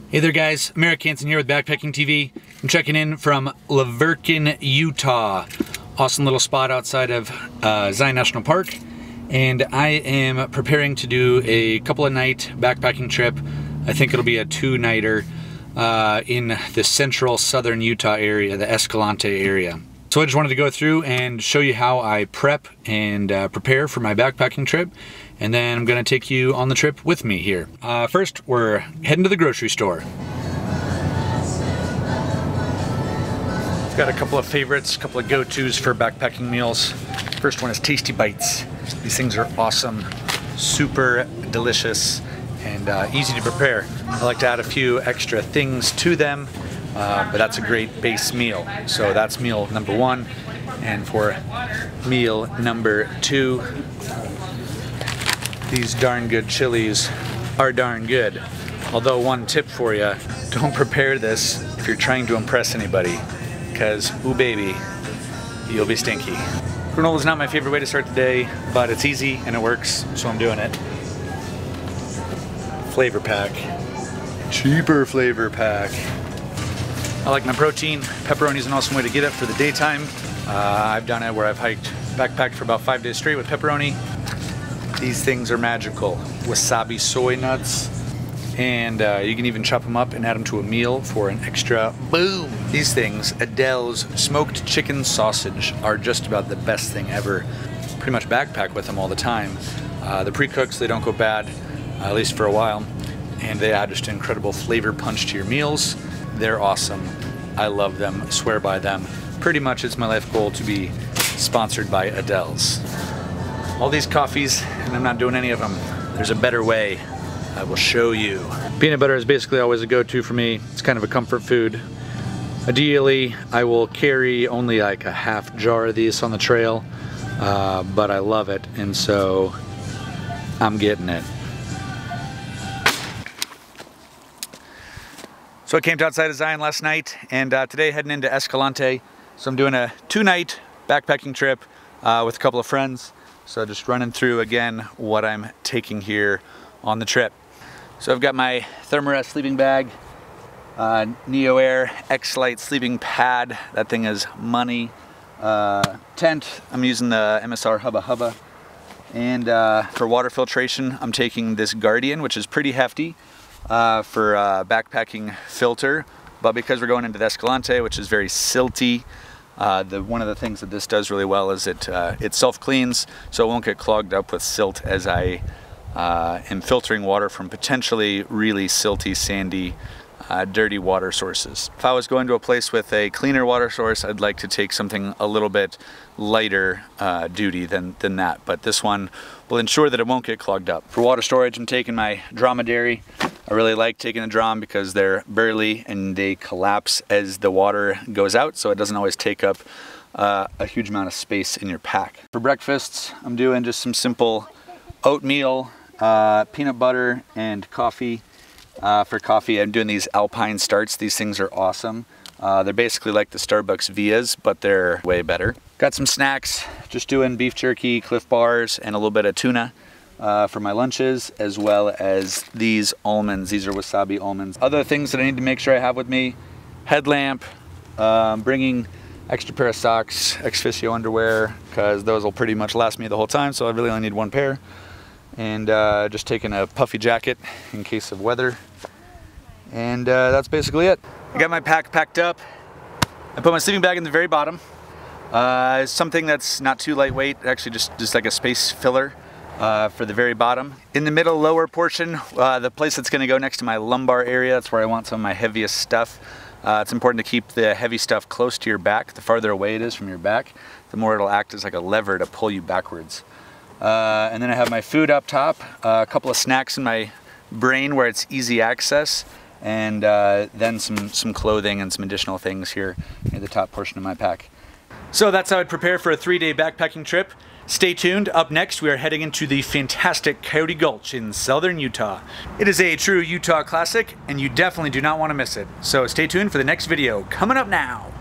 Hey there guys, Hanson here with Backpacking TV. I'm checking in from Laverkin, Utah. Awesome little spot outside of Zion National Park. And I am preparing to do a couple of night backpacking trip. I think it'll be a two-nighter in the central southern Utah area, the Escalante area. So I just wanted to go through and show you how I prep and prepare for my backpacking trip. And then I'm gonna take you on the trip with me here. First, we're heading to the grocery store. I've got a couple of favorites, a couple of go-tos for backpacking meals. First one is Tasty Bites. These things are awesome, super delicious, and easy to prepare. I like to add a few extra things to them, but that's a great base meal. So that's meal number one. And for meal number two, these darn good chilies are darn good. Although one tip for you, don't prepare this if you're trying to impress anybody, because ooh baby, you'll be stinky. Granola is not my favorite way to start the day, but it's easy and it works, so I'm doing it. Flavor pack, cheaper flavor pack. I like my protein. Pepperoni is an awesome way to get it for the daytime. I've done it where I've backpacked for about 5 days straight with pepperoni. These things are magical. Wasabi soy nuts. And you can even chop them up and add them to a meal for an extra boom. These things, Adele's smoked chicken sausage, are just about the best thing ever. Pretty much backpack with them all the time. The pre-cooks, they don't go bad, at least for a while. And they add just an incredible flavor punch to your meals. They're awesome. I love them, swear by them. Pretty much it's my life goal to be sponsored by Adele's. All these coffees, and I'm not doing any of them. There's a better way. I will show you. Peanut butter is basically always a go-to for me. It's kind of a comfort food. Ideally, I will carry only like a half jar of these on the trail, but I love it, and so I'm getting it. So I camped outside of Zion last night, and today heading into Escalante. So I'm doing a two-night backpacking trip with a couple of friends. So just running through again what I'm taking here on the trip. So I've got my Thermarest sleeping bag, Neo Air X-Lite sleeping pad. That thing is money. Tent, I'm using the MSR Hubba Hubba. And for water filtration, I'm taking this Guardian, which is pretty hefty for backpacking filter. But because we're going into the Escalante, which is very silty, one of the things that this does really well is it self-cleans, so it won't get clogged up with silt as I am filtering water from potentially really silty, sandy, dirty water sources. If I was going to a place with a cleaner water source, I'd like to take something a little bit lighter duty than that, but this one will ensure that it won't get clogged up. For water storage, I'm taking my dromedary. I really like taking a drom because they're burly and they collapse as the water goes out, so it doesn't always take up a huge amount of space in your pack. For breakfasts, I'm doing just some simple oatmeal, peanut butter, and coffee. For coffee, I'm doing these Alpine Starts. These things are awesome. They're basically like the Starbucks Vias, but they're way better. Got some snacks, just doing beef jerky, Cliff Bars, and a little bit of tuna for my lunches, as well as these almonds. These are wasabi almonds. Other things that I need to make sure I have with me: headlamp, bringing extra pair of socks, ex-officio underwear, because those will pretty much last me the whole time, so I really only need one pair. And just taking a puffy jacket in case of weather. And that's basically it. I got my pack packed up. I put my sleeping bag in the very bottom. Something that's not too lightweight, actually just like a space filler for the very bottom. In the middle lower portion, the place that's gonna go next to my lumbar area, that's where I want some of my heaviest stuff. It's important to keep the heavy stuff close to your back. The farther away it is from your back, the more it'll act as like a lever to pull you backwards. And then I have my food up top, a couple of snacks in my brain where it's easy access, and then some clothing and some additional things here in the top portion of my pack. So that's how I'd prepare for a 3-day backpacking trip. Stay tuned. Up next, we are heading into the fantastic Coyote Gulch in southern Utah. It is a true Utah classic, and you definitely do not want to miss it. So stay tuned for the next video coming up now.